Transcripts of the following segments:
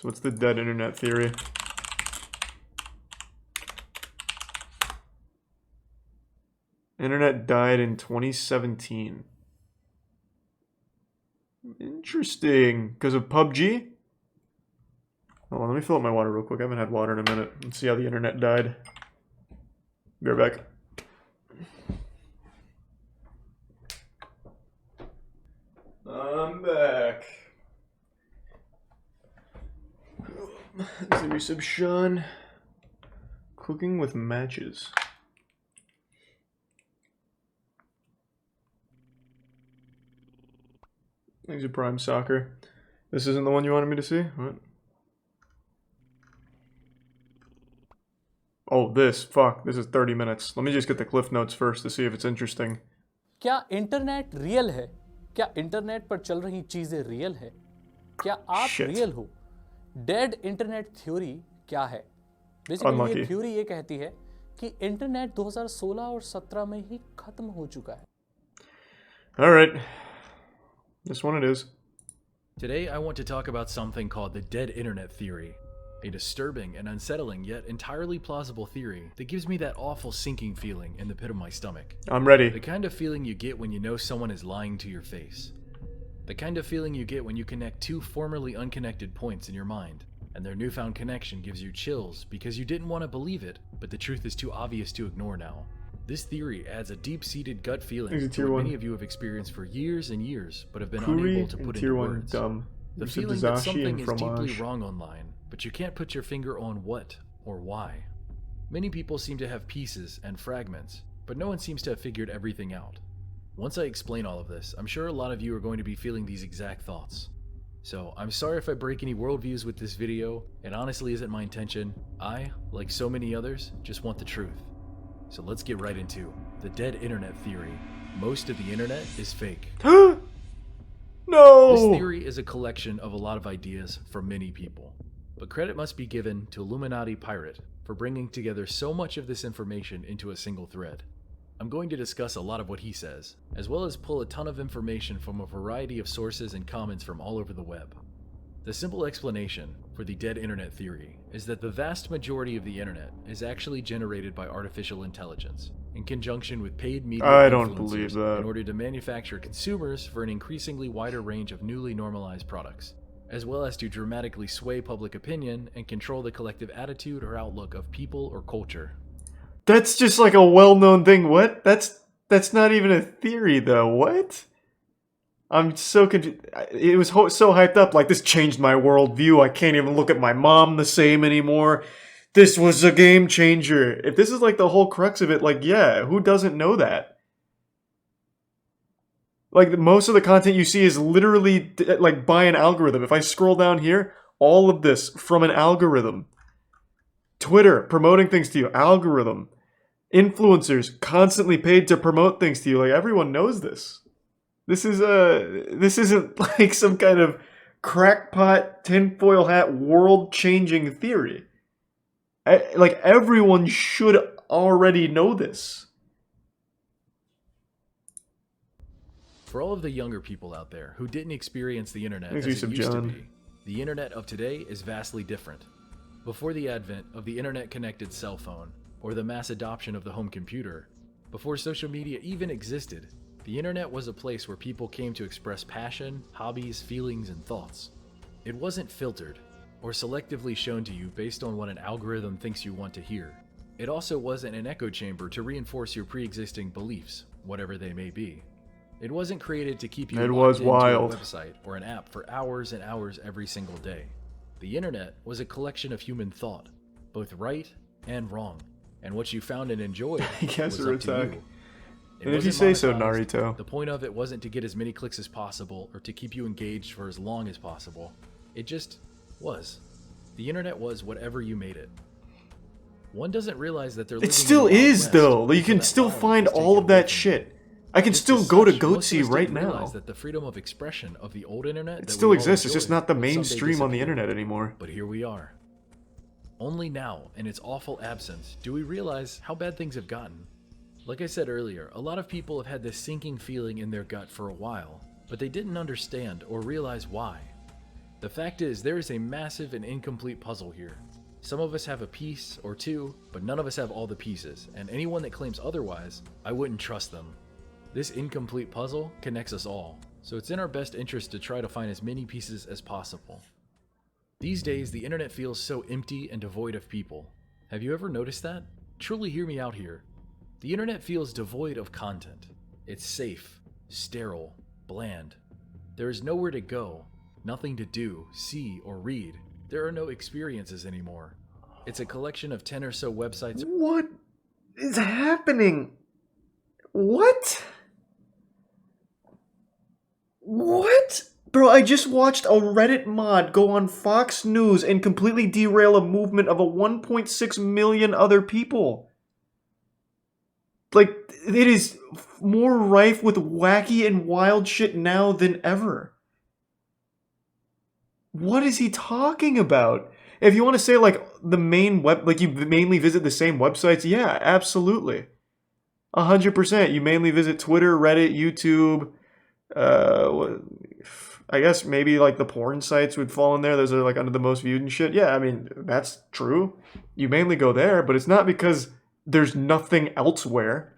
what's the dead internet theory? Internet died in 2017. Interesting. Because of PUBG? Hold on, let me fill up my water real quick. I haven't had water in a minute. Let's see how the internet died. Be right back. I'm back. Let's see, resub Sean. Cooking with matches. Thanks to Prime Soccer. This isn't the one you wanted me to see? What? Oh, this. Fuck. This is 30 minutes. Let me just get the cliff notes first to see if it's interesting. क्या internet real है? क्या internet पर चल रही चीजें real है? क्या आप रियल हो? डेड इंटरनेट थ्योरी क्या है? बेसिकली ये थ्योरी ये कहती है कि इंटरनेट 2016 और 17 में ही खत्म हो चुका है. All right. This one it is. Today I want to talk about something called the dead internet theory. A disturbing and unsettling yet entirely plausible theory that gives me that awful sinking feeling in the pit of my stomach. I'm ready. The kind of feeling you get when you know someone is lying to your face. The kind of feeling you get when you connect two formerly unconnected points in your mind, and their newfound connection gives you chills because you didn't want to believe it, but the truth is too obvious to ignore now. This theory adds a deep-seated gut feeling to what many of you have experienced for years and years, but have been unable to put into words. The feeling that something is deeply wrong online, but you can't put your finger on what or why. Many people seem to have pieces and fragments, but no one seems to have figured everything out. Once I explain all of this, I'm sure a lot of you are going to be feeling these exact thoughts. So, I'm sorry if I break any worldviews with this video. It honestly isn't my intention. I, like so many others, just want the truth. So let's get right into the dead internet theory. Most of the internet is fake. No! This theory is a collection of a lot of ideas from many people. But credit must be given to Illuminati Pirate for bringing together so much of this information into a single thread. I'm going to discuss a lot of what he says, as well as pull a ton of information from a variety of sources and comments from all over the web. The simple explanation for the dead internet theory is that the vast majority of the internet is actually generated by artificial intelligence, in conjunction with paid media influencers in order to manufacture consumers for an increasingly wider range of newly normalized products, as well as to dramatically sway public opinion and control the collective attitude or outlook of people or culture. That's just like a well-known thing. What? That's not even a theory, though. What? I'm so confused. It was so hyped up, like, this changed my worldview. I can't even look at my mom the same anymore. This was a game changer. If this is like the whole crux of it, like, yeah, who doesn't know that? Like, most of the content you see is literally, like, by an algorithm. If I scroll down here, all of this from an algorithm. Twitter, promoting things to you, algorithm. Influencers, constantly paid to promote things to you. Like, everyone knows this. This isn't like some kind of crackpot, tinfoil hat, world-changing theory. Like, everyone should already know this. For all of the younger people out there who didn't experience the internet as it used to be, the internet of today is vastly different. Before the advent of the internet-connected cell phone, or the mass adoption of the home computer, before social media even existed, the internet was a place where people came to express passion, hobbies, feelings, and thoughts. It wasn't filtered, or selectively shown to you based on what an algorithm thinks you want to hear. It also wasn't an echo chamber to reinforce your pre-existing beliefs, whatever they may be. It wasn't created to keep you locked into a website or an app for hours and hours every single day. The internet was a collection of human thought, both right and wrong, and what you found and enjoyed was up to you. And if you say so, Naruto. The point of it wasn't to get as many clicks as possible or to keep you engaged for as long as possible. It just was. The internet was whatever you made it. One doesn't realize that they're living It still is, though. You can still find all of that shit. I can still go to Goatsy right now. That the freedom of expression of the old internet it still exists. It's just not the mainstream on the internet anymore. But here we are. Only now, in its awful absence, do we realize how bad things have gotten. Like I said earlier, a lot of people have had this sinking feeling in their gut for a while, but they didn't understand or realize why. The fact is, there is a massive and incomplete puzzle here. Some of us have a piece or two, but none of us have all the pieces, and anyone that claims otherwise, I wouldn't trust them. This incomplete puzzle connects us all, so it's in our best interest to try to find as many pieces as possible. These days, the internet feels so empty and devoid of people. Have you ever noticed that? Truly hear me out here. The internet feels devoid of content. It's safe, sterile, bland. There is nowhere to go, nothing to do, see, or read. There are no experiences anymore. It's a collection of 10 or so websites. What is happening? What? What? Bro, I just watched a Reddit mod go on Fox News and completely derail a movement of a 1.6 million other people. Like, it is more rife with wacky and wild shit now than ever. What is he talking about? If you want to say, like, the main like, you mainly visit the same websites, yeah, absolutely. 100%. You mainly visit Twitter, Reddit, YouTube, I guess maybe, like, the porn sites would fall in there. Those are, like, under the most viewed and shit. Yeah, I mean, that's true. You mainly go there, but it's not because there's nothing elsewhere.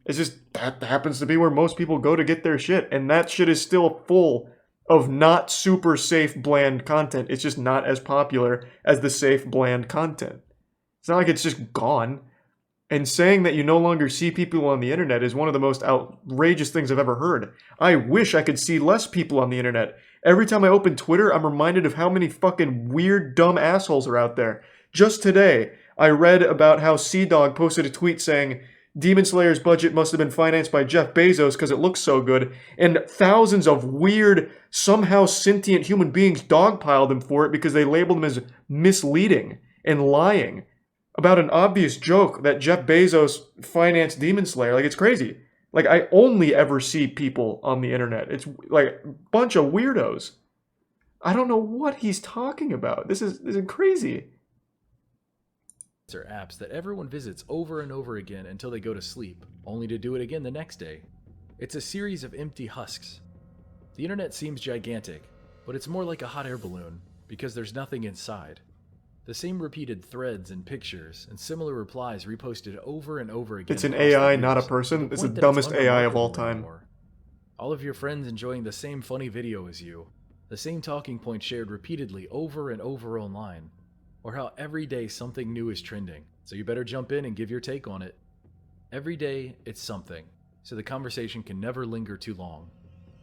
It's just that happens to be where most people go to get their shit, and that shit is still full of not super safe, bland content. It's just not as popular as the safe, bland content. It's not like it's just gone. And saying that you no longer see people on the internet is one of the most outrageous things I've ever heard. I wish I could see less people on the internet. Every time I open Twitter, I'm reminded of how many fucking weird, dumb assholes are out there. Just today, I read about how Sea-Dog posted a tweet saying, Demon Slayer's budget must have been financed by Jeff Bezos because it looks so good, and thousands of weird, somehow sentient human beings dogpiled him for it because they labeled him as misleading and lying about an obvious joke that Jeff Bezos financed Demon Slayer. Like, it's crazy. Like, I only ever see people on the internet. It's like a bunch of weirdos. I don't know what he's talking about. This is crazy. Or apps that everyone visits over and over again until they go to sleep, only to do it again the next day. It's a series of empty husks. The internet seems gigantic, but it's more like a hot air balloon because there's nothing inside. The same repeated threads and pictures and similar replies reposted over and over again. It's an AI, not a person. It's the dumbest AI of all time. All of your friends enjoying the same funny video as you, the same talking point shared repeatedly over and over online, or how every day something new is trending, so you better jump in and give your take on it. Every day, it's something, so the conversation can never linger too long.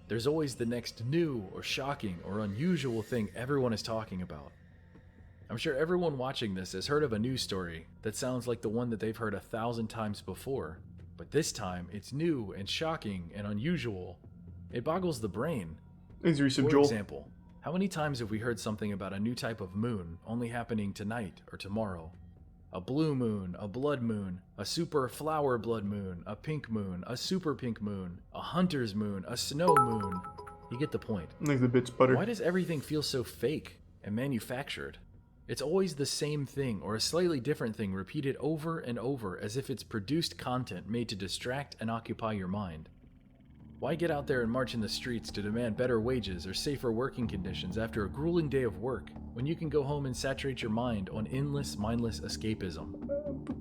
There's always the next new or shocking or unusual thing everyone is talking about. I'm sure everyone watching this has heard of a news story that sounds like the one that they've heard 1,000 times before, but this time it's new and shocking and unusual. It boggles the brain. For example, how many times have we heard something about a new type of moon only happening tonight or tomorrow? A blue moon, a blood moon, a super flower blood moon, a pink moon, a super pink moon, a hunter's moon, a snow moon. You get the point. Like the bits butter. Why does everything feel so fake and manufactured? It's always the same thing or a slightly different thing repeated over and over as if it's produced content made to distract and occupy your mind. Why get out there and march in the streets to demand better wages or safer working conditions after a grueling day of work when you can go home and saturate your mind on endless, mindless escapism?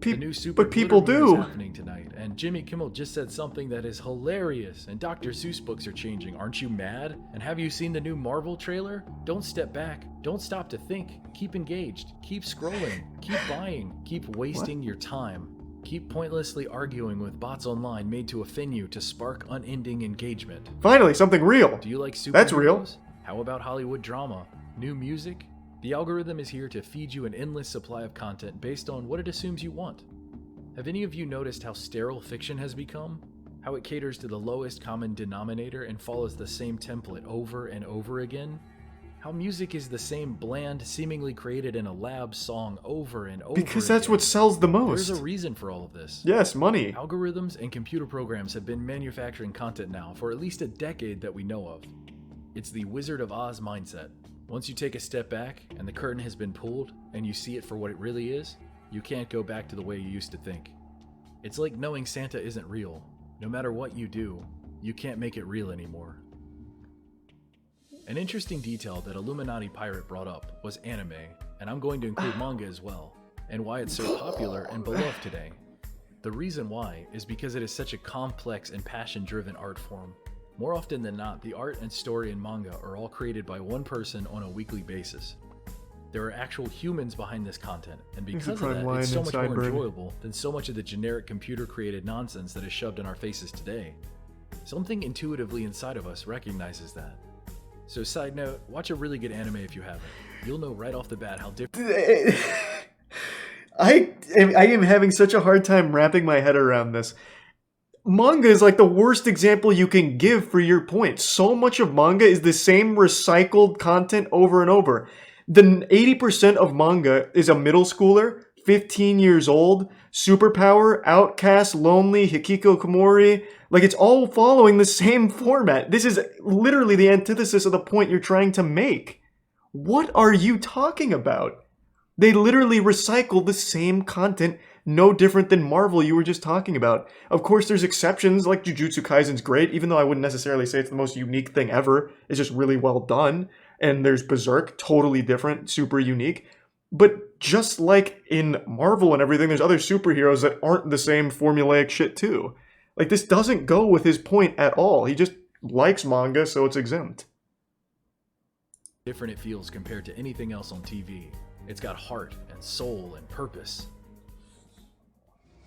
The new super but people do. Is happening tonight, and Jimmy Kimmel just said something that is hilarious, and Dr. Seuss books are changing. Aren't you mad? And have you seen the new Marvel trailer? Don't step back. Don't stop to think. Keep engaged. Keep scrolling. Keep buying. Keep wasting your time. Keep pointlessly arguing with bots online made to offend you to spark unending engagement. Finally, something real. Do you like superheroes? That's real. How about Hollywood drama? New music? The algorithm is here to feed you an endless supply of content based on what it assumes you want. Have any of you noticed how sterile fiction has become? How it caters to the lowest common denominator and follows the same template over and over again? How music is the same bland, seemingly created in a lab song over and over Because that's what sells the most. There's a reason for all of this. Yes, money. Algorithms and computer programs have been manufacturing content now for at least a decade that we know of. It's the Wizard of Oz mindset. Once you take a step back and the curtain has been pulled and you see it for what it really is, you can't go back to the way you used to think. It's like knowing Santa isn't real. No matter what you do, you can't make it real anymore. An interesting detail that Illuminati Pirate brought up was anime, and I'm going to include manga as well, and why it's so popular and beloved today. The reason why is because it is such a complex and passion-driven art form. More often than not, the art and story in manga are all created by one person on a weekly basis. There are actual humans behind this content, and because of that, it's so much more enjoyable than so much of the generic computer-created nonsense that is shoved in our faces today. Something intuitively inside of us recognizes that. So side note, watch a really good anime if you haven't. You'll know right off the bat how different... I am having such a hard time wrapping my head around this. Manga is like the worst example you can give for your point. So much of manga is the same recycled content over and over. The 80% of manga is a middle schooler, 15 years old, superpower, outcast, lonely, hikikomori. Like, it's all following the same format. This is literally the antithesis of the point you're trying to make. What are you talking about? They literally recycle the same content, no different than Marvel you were just talking about. Of course, there's exceptions, like Jujutsu Kaisen's great, even though I wouldn't necessarily say it's the most unique thing ever. It's just really well done. And there's Berserk, totally different, super unique. But just like in Marvel and everything, there's other superheroes that aren't the same formulaic shit too. Like, this doesn't go with his point at all. He just likes manga, so it's exempt. Different it feels compared to anything else on TV. It's got heart and soul and purpose.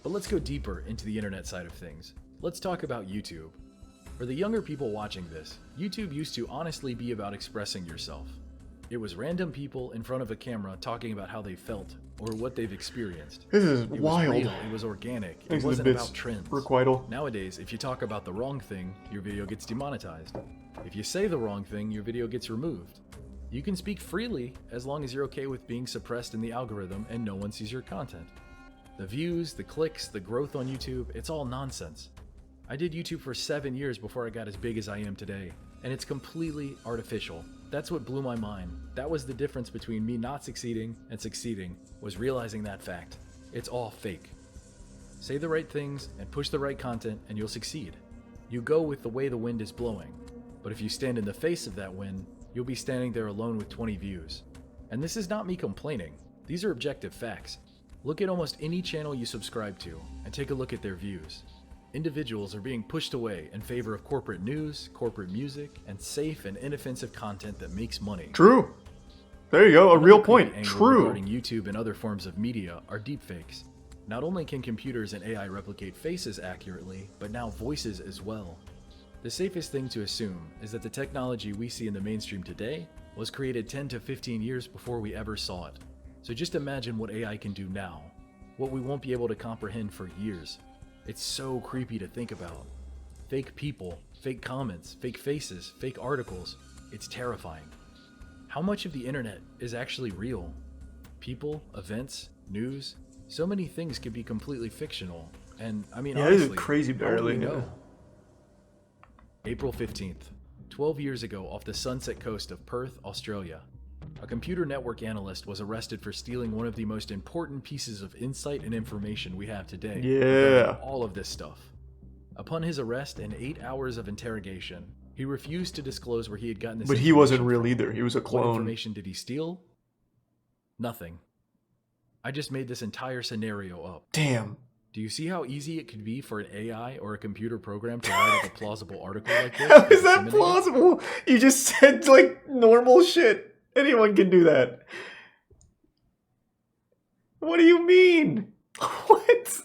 But let's go deeper into the internet side of things. Let's talk about YouTube. For the younger people watching this, YouTube used to honestly be about expressing yourself. It was random people in front of a camera talking about how they felt or what they've experienced. This is It wild. was real, it was organic, Thanks it wasn't to the bits, about trends. requital. Nowadays, if you talk about the wrong thing, your video gets demonetized. If you say the wrong thing, your video gets removed. You can speak freely as long as you're okay with being suppressed in the algorithm and no one sees your content. The views, the clicks, the growth on YouTube, it's all nonsense. I did YouTube for 7 years before I got as big as I am today, and it's completely artificial. That's what blew my mind. That was the difference between me not succeeding and succeeding, was realizing that fact. It's all fake. Say the right things and push the right content and you'll succeed. You go with the way the wind is blowing. But if you stand in the face of that wind, you'll be standing there alone with 20 views. And this is not me complaining. These are objective facts. Look at almost any channel you subscribe to and take a look at their views. Individuals are being pushed away in favor of corporate news, corporate music, and safe and inoffensive content that makes money. True. There you go, a real point. True. Regarding YouTube and other forms of media are deepfakes. Not only can computers and AI replicate faces accurately, but now voices as well. The safest thing to assume is that the technology we see in the mainstream today was created 10 to 15 years before we ever saw it. So just imagine what AI can do now, what we won't be able to comprehend for years. It's so creepy to think about. Fake people, fake comments, fake faces, fake articles. It's terrifying. How much of the internet is actually real? People, events, news, so many things could be completely fictional. And I mean, honestly, this is crazy barely. know. April 15th, 12 years ago off the sunset coast of Perth, Australia, a computer network analyst was arrested for stealing one of the most important pieces of insight and information we have today. Yeah. All of this stuff. Upon his arrest and 8 hours of interrogation, he refused to disclose where he had gotten this But he wasn't real either. He was a clone. What information did he steal? Nothing. I just made this entire scenario up. Damn. Do you see how easy it could be for an AI or a computer program to write up a plausible article like this? How is that plausible? You just said, like, normal shit. Anyone can do that. What do you mean? What?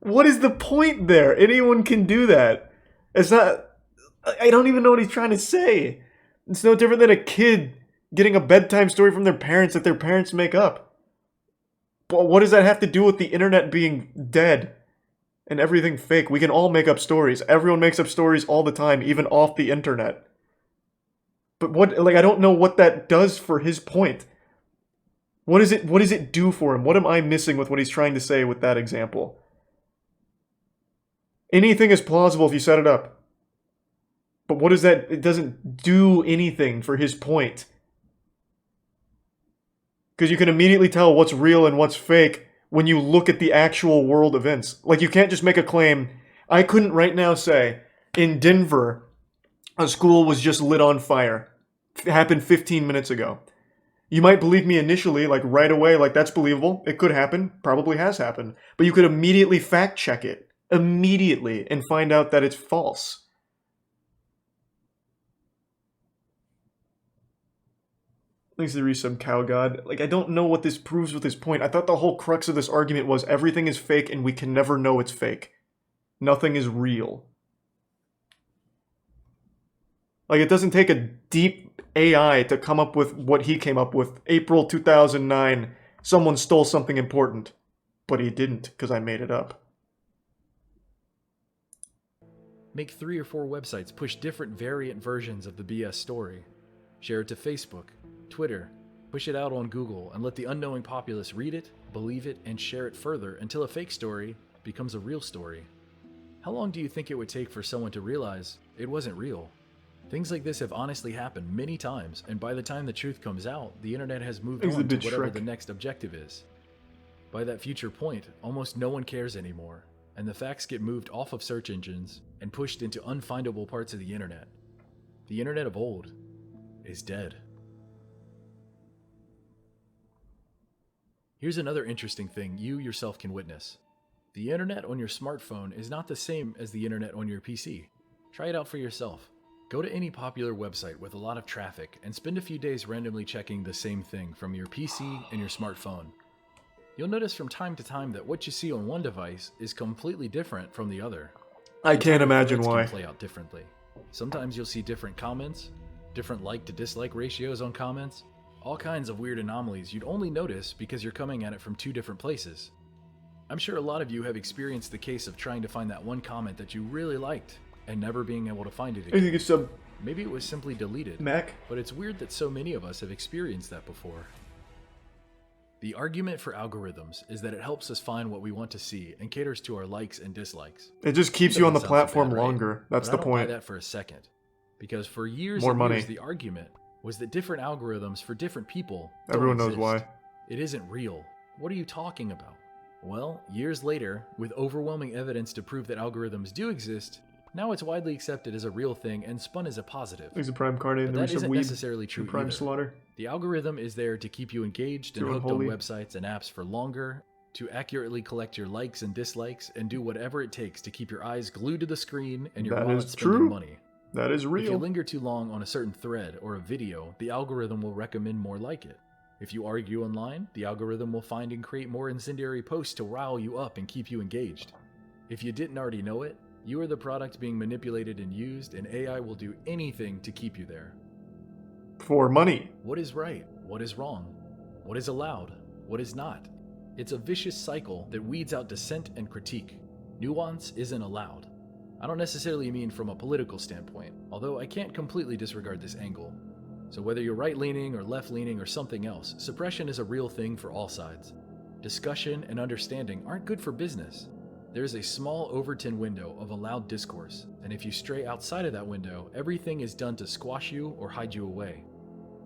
What is the point there? Anyone can do that. It's not... I don't even know what he's trying to say. It's no different than a kid getting a bedtime story from their parents that their parents make up. But what does that have to do with the internet being dead and everything fake? We can all make up stories. Everyone makes up stories all the time, even off the internet. But what, like, I don't know what that does for his point. What does it do for him? What am I missing with what he's trying to say with that example? Anything is plausible if you set it up. But what is that? It doesn't do anything for his point. Because you can immediately tell what's real and what's fake when you look at the actual world events. Like, you can't just make a claim. I couldn't right now say, in Denver, a school was just lit on fire. It happened 15 minutes ago. You might believe me initially, like right away, like that's believable. It could happen, probably has happened. But you could immediately fact check it, immediately, and find out that it's false. Thanks to the resub, cow god. Like, I don't know what this proves with this point. I thought the whole crux of this argument was everything is fake and we can never know it's fake. Nothing is real. Like, it doesn't take a deep AI to come up with what he came up with. April 2009, someone stole something important. But he didn't, because I made it up. Make 3 or 4 websites push different variant versions of the BS story. Share it to Facebook, Twitter, push it out on Google, and let the unknowing populace read it, believe it, and share it further until a fake story becomes a real story. How long do you think it would take for someone to realize it wasn't real? Things like this have honestly happened many times, and by the time the truth comes out, the internet has moved on to whatever the next objective is. By that future point, almost no one cares anymore, and the facts get moved off of search engines and pushed into unfindable parts of the internet. The internet of old is dead. Here's another interesting thing you yourself can witness. The internet on your smartphone is not the same as the internet on your PC. Try it out for yourself. Go to any popular website with a lot of traffic and spend a few days randomly checking the same thing from your PC and your smartphone. You'll notice from time to time that what you see on one device is completely different from the other. I can't imagine why. Can play out differently. Sometimes you'll see different comments, different like to dislike ratios on comments, all kinds of weird anomalies you'd only notice because you're coming at it from 2 different places. I'm sure a lot of you have experienced the case of trying to find that one comment that you really liked and never being able to find it again. Maybe it was simply deleted, but it's weird that so many of us have experienced that before. The argument for algorithms is that it helps us find what we want to see and caters to our likes and dislikes. It just keeps you on the platform longer. That's the point. I don't buy that for a second. Because for years and years, the argument was that different algorithms for different people Everyone knows why. It isn't real. What are you talking about? Well, years later, with overwhelming evidence to prove that algorithms do exist, now it's widely accepted as a real thing and spun as a positive. There's a prime card in that isn't necessarily true prime either. Slaughter. The algorithm is there to keep you engaged and hooked on websites and apps for longer, to accurately collect your likes and dislikes, and do whatever it takes to keep your eyes glued to the screen and your wallet spending money. That is real. If you linger too long on a certain thread or a video, the algorithm will recommend more like it. If you argue online, the algorithm will find and create more incendiary posts to rile you up and keep you engaged. If you didn't already know it, you are the product being manipulated and used, and AI will do anything to keep you there. For money. What is right? What is wrong? What is allowed? What is not? It's a vicious cycle that weeds out dissent and critique. Nuance isn't allowed. I don't necessarily mean from a political standpoint, although I can't completely disregard this angle. So whether you're right-leaning or left-leaning or something else, suppression is a real thing for all sides. Discussion and understanding aren't good for business. There is a small Overton window of allowed discourse, and if you stray outside of that window, everything is done to squash you or hide you away.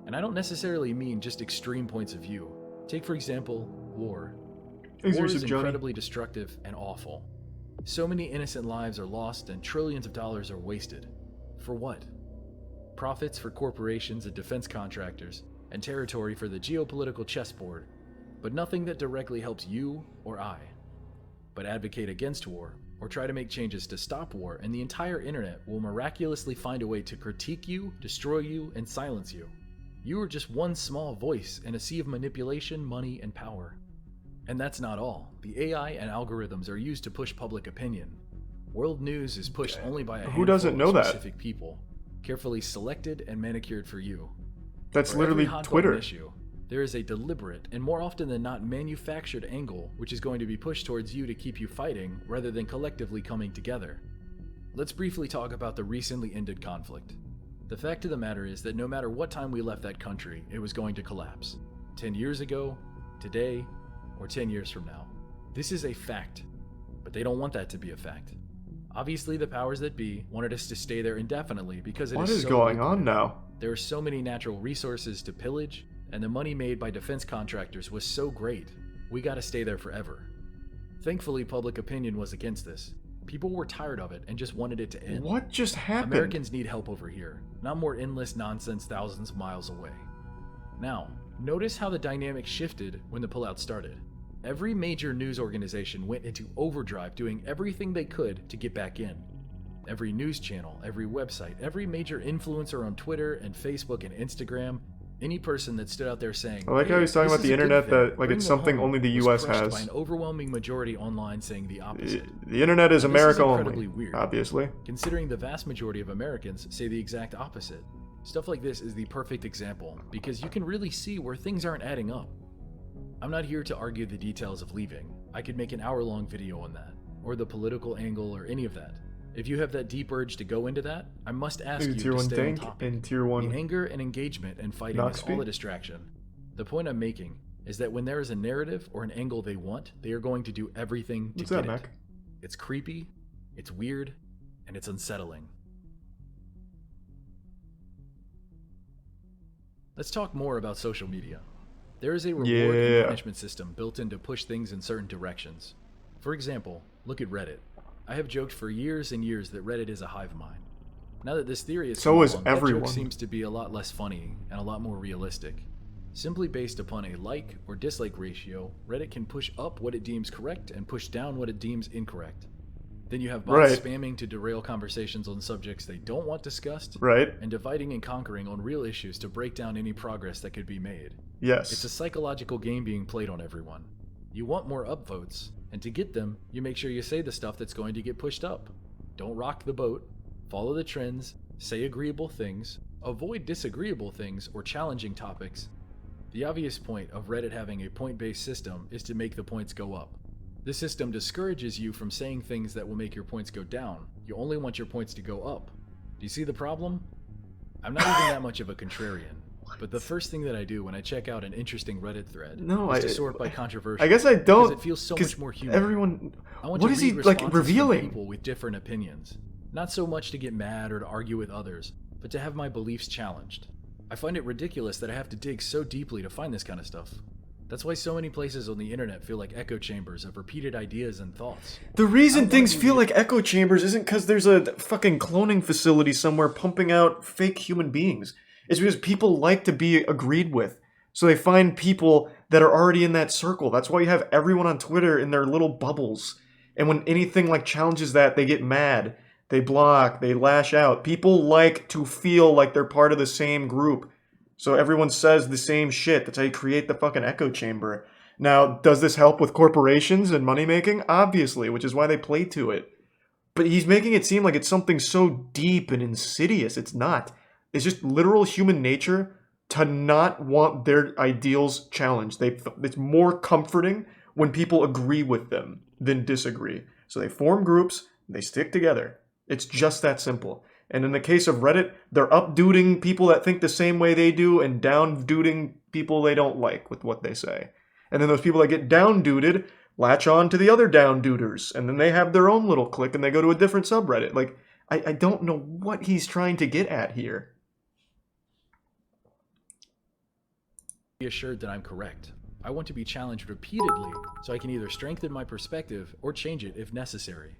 And I don't necessarily mean just extreme points of view. Take, for example, war. War is incredibly destructive and awful. So many innocent lives are lost and trillions of dollars are wasted. For what? Profits for corporations and defense contractors, and territory for the geopolitical chessboard, but nothing that directly helps you or I. But advocate against war, or try to make changes to stop war, and the entire internet will miraculously find a way to critique you, destroy you, and silence you. You are just one small voice in a sea of manipulation, money, and power. And that's not all. The AI and algorithms are used to push public opinion. World news is pushed only by a handful of specific people, carefully selected and manicured for you. That's literally Twitter. Issue, there is a deliberate and more often than not manufactured angle which is going to be pushed towards you to keep you fighting rather than collectively coming together. Let's briefly talk about the recently ended conflict. The fact of the matter is that no matter what time we left that country, it was going to collapse. 10 years ago, today, or 10 years from now. This is a fact, but they don't want that to be a fact. Obviously, the powers that be wanted us to stay there indefinitely because what is going on now? There are so many natural resources to pillage, and the money made by defense contractors was so great. we gotta stay there forever. Thankfully, public opinion was against this. People were tired of it and just wanted it to end. What just happened? Americans need help over here, not more endless nonsense thousands of miles away. Now, notice how the dynamic shifted when the pullout started. Every major news organization went into overdrive doing everything they could to get back in. Every news channel, every website, every major influencer on Twitter and Facebook and Instagram, any person that stood out there saying, I like how he's talking about the internet that like it's something only the US has. By an overwhelming majority online saying the opposite. The internet is America only, weird, obviously. Considering the vast majority of Americans say the exact opposite. Stuff like this is the perfect example because you can really see where things aren't adding up. I'm not here to argue the details of leaving. I could make an hour-long video on that, or the political angle or any of that. If you have that deep urge to go into that, I must ask you to stay on topic. And Tier 1 the anger and engagement and fighting is all a distraction. The point I'm making is that when there is a narrative or an angle they want, they are going to do everything to get it. It's creepy, it's weird, and it's unsettling. Let's talk more about social media. There is a reward and punishment system built in to push things in certain directions. For example, look at Reddit. I have joked for years and years that Reddit is a hive mind. Now that this theory is so is that everyone. joke seems to be a lot less funny and a lot more realistic. Simply based upon a like or dislike ratio, Reddit can push up what it deems correct and push down what it deems incorrect. Then you have bots spamming to derail conversations on subjects they don't want discussed, and dividing and conquering on real issues to break down any progress that could be made. Yes. It's a psychological game being played on everyone. You want more upvotes, and to get them, you make sure you say the stuff that's going to get pushed up. Don't rock the boat, follow the trends, say agreeable things, avoid disagreeable things or challenging topics. The obvious point of Reddit having a point-based system is to make the points go up. This system discourages you from saying things that will make your points go down. You only want your points to go up. Do you see the problem? I'm not even that much of a contrarian. But the first thing that I do when I check out an interesting Reddit thread is to sort by controversial. I guess I don't. Because it feels so much more human. Everyone. I want what to is he read like responses revealing? from people with different opinions. Not so much to get mad or to argue with others, but to have my beliefs challenged. I find it ridiculous that I have to dig so deeply to find this kind of stuff. That's why so many places on the internet feel like echo chambers of repeated ideas and thoughts. The reason things feel like echo chambers isn't because there's a fucking cloning facility somewhere pumping out fake human beings. It's because people like to be agreed with. So they find people that are already in that circle. That's why you have everyone on Twitter in their little bubbles. And when anything like challenges that, they get mad. They block, they lash out. People like to feel like they're part of the same group. So everyone says the same shit. That's how you create the fucking echo chamber. Now, does this help with corporations and money making? Obviously, which is why they play to it. But he's making it seem like it's something so deep and insidious. It's not. It's just literal human nature to not want their ideals challenged. It's more comforting when people agree with them than disagree. So they form groups, they stick together. It's just that simple. And in the case of Reddit, they're up-duding people that think the same way they do and down-duding people they don't like with what they say. And then those people that get down-duded latch on to the other down-duders. And then they have their own little clique and they go to a different subreddit. Like, I don't know what he's trying to get at here. Be assured that I'm correct. I want to be challenged repeatedly so I can either strengthen my perspective or change it if necessary.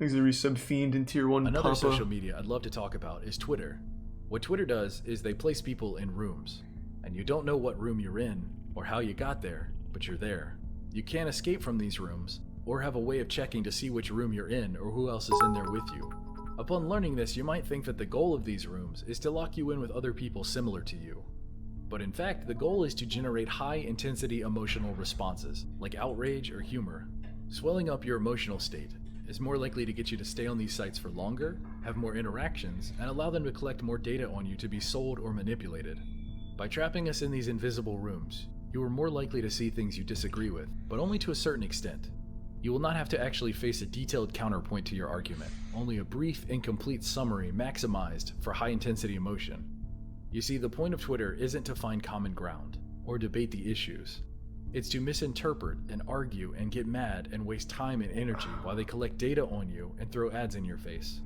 Auxiliary sub-fiend in Tier 1 Another Papa. social media I'd love to talk about is Twitter. What Twitter does is they place people in rooms, and you don't know what room you're in or how you got there, but you're there. You can't escape from these rooms or have a way of checking to see which room you're in or who else is in there with you. Upon learning this, you might think that the goal of these rooms is to lock you in with other people similar to you. But in fact, the goal is to generate high-intensity emotional responses, like outrage or humor. Swelling up your emotional state is more likely to get you to stay on these sites for longer, have more interactions, and allow them to collect more data on you to be sold or manipulated. By trapping us in these invisible rooms, you are more likely to see things you disagree with, but only to a certain extent. You will not have to actually face a detailed counterpoint to your argument, only a brief, incomplete summary maximized for high-intensity emotion. You see, the point of Twitter isn't to find common ground, or debate the issues. It's to misinterpret and argue and get mad and waste time and energy while they collect data on you and throw ads in your face.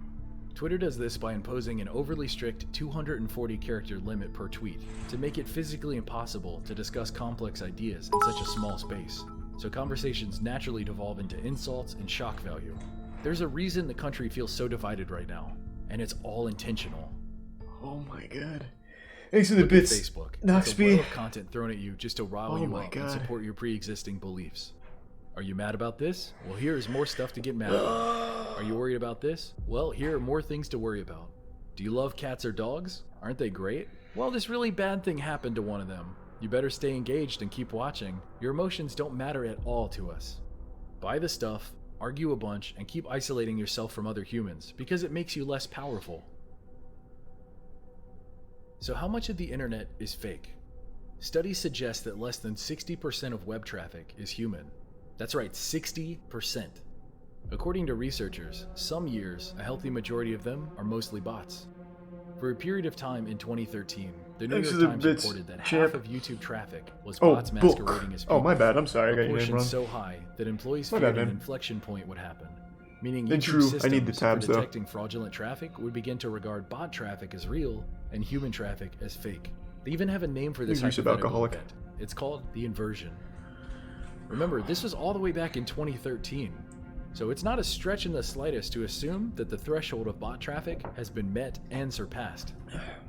Twitter does this by imposing an overly strict 240 character limit per tweet to make it physically impossible to discuss complex ideas in such a small space, so conversations naturally devolve into insults and shock value. There's a reason the country feels so divided right now, and it's all intentional. Oh my god. Thanks for the Look at bits. Facebook. It's a Noxby. well of content thrown at you just to rile you up God. and support your pre-existing beliefs. Are you mad about this? Well, here is more stuff to get mad about. Are you worried about this? Well, here are more things to worry about. Do you love cats or dogs? Aren't they great? Well, this really bad thing happened to one of them. You better stay engaged and keep watching. Your emotions don't matter at all to us. Buy the stuff, argue a bunch, and keep isolating yourself from other humans because it makes you less powerful. So how much of the internet is fake? Studies suggest that less than 60% of web traffic is human. That's right, 60%. According to researchers, some years, a healthy majority of them are mostly bots. For a period of time in 2013, the New York Times reported that half of YouTube traffic was bots masquerading as people. Oh, my bad. I'm sorry. I got your name wrong. So high that employees feared an inflection point would happen, meaning YouTube True. systems I need the tabs, for detecting fraudulent traffic would begin to regard bot traffic as real and human traffic as fake. They even have a name for this hypothetical event. It's called the inversion. Remember, this was all the way back in 2013, so it's not a stretch in the slightest to assume that the threshold of bot traffic has been met and surpassed,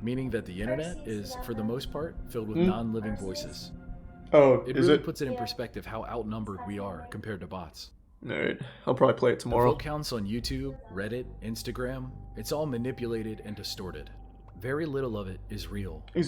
meaning that the internet is, for the most part, filled with non-living voices. Oh, it really puts it in perspective how outnumbered we are compared to bots. Alright, I'll probably play it tomorrow. The vote counts on YouTube, Reddit, Instagram, it's all manipulated and distorted. Very little of it is real. For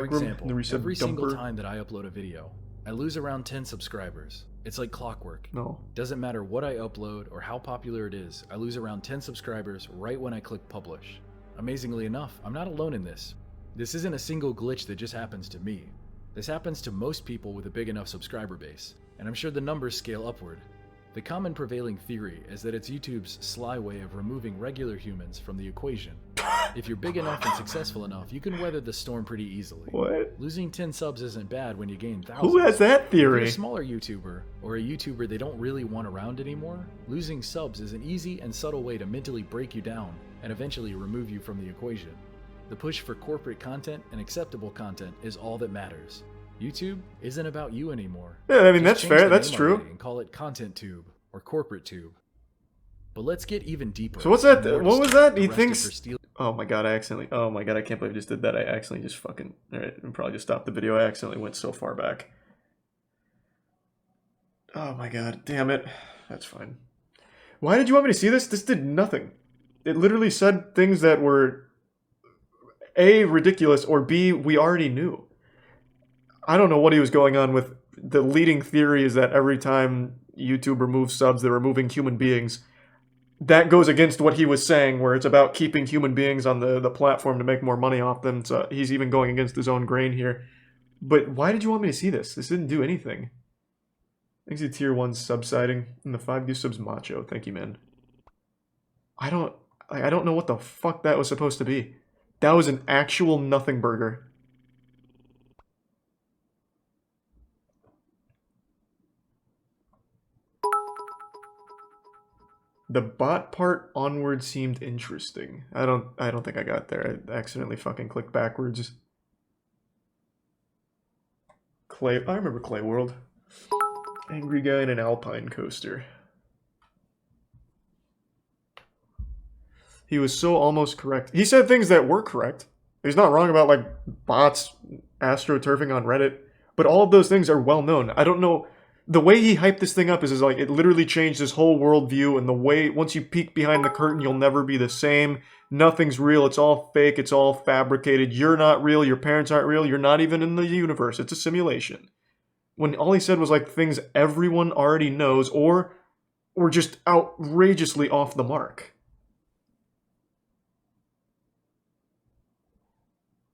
example, every single time that I upload a video, I lose around 10 subscribers. It's like clockwork. No. Doesn't matter what I upload or how popular it is, I lose around 10 subscribers right when I click publish. Amazingly enough, I'm not alone in this. This isn't a single glitch that just happens to me. This happens to most people with a big enough subscriber base, and I'm sure the numbers scale upward. The common prevailing theory is that it's YouTube's sly way of removing regular humans from the equation. If you're big enough and successful enough, you can weather the storm pretty easily. What? Losing 10 subs isn't bad when you gain thousands. Who has that theory? If you're a smaller YouTuber, or a YouTuber they don't really want around anymore, losing subs is an easy and subtle way to mentally break you down and eventually remove you from the equation. The push for corporate content and acceptable content is all that matters. YouTube isn't about you anymore. Yeah, I mean, Just that's change fair. the That's name true. already and call it Content Tube or Corporate Tube. But let's get even deeper. So what's that? More What was stuff that? He arrested thinks... for stealing- Oh my god, I accidentally... Oh my god, I can't believe I just did that. I accidentally just fucking... Alright, I'll probably just stop the video. I accidentally went so far back. Oh my god, damn it. That's fine. Why did you want me to see this? This did nothing. It literally said things that were... A, ridiculous, or B, we already knew. I don't know what he was going on with. The leading theory is that every time YouTube removes subs, they're removing human beings. That goes against what he was saying, where it's about keeping human beings on the platform to make more money off them. So he's even going against his own grain here. But why did you want me to see this? This didn't do anything. Thanks to tier 1 subsiding and the 5 new subs macho. Thank you, man. I don't know what the fuck that was supposed to be. That was an actual nothing burger. The bot part onward seemed interesting. I don't think I got there. I accidentally fucking clicked backwards. Clay, I remember Clay World. Angry guy in an Alpine coaster. He was so almost correct. He said things that were correct. He's not wrong about like bots astroturfing on Reddit, but all of those things are well known. I don't know. The way he hyped this thing up is like it literally changed his whole worldview, and the way once you peek behind the curtain, you'll never be the same. Nothing's real. It's all fake. It's all fabricated. You're not real. Your parents aren't real. You're not even in the universe. It's a simulation. When all he said was like things everyone already knows or just outrageously off the mark.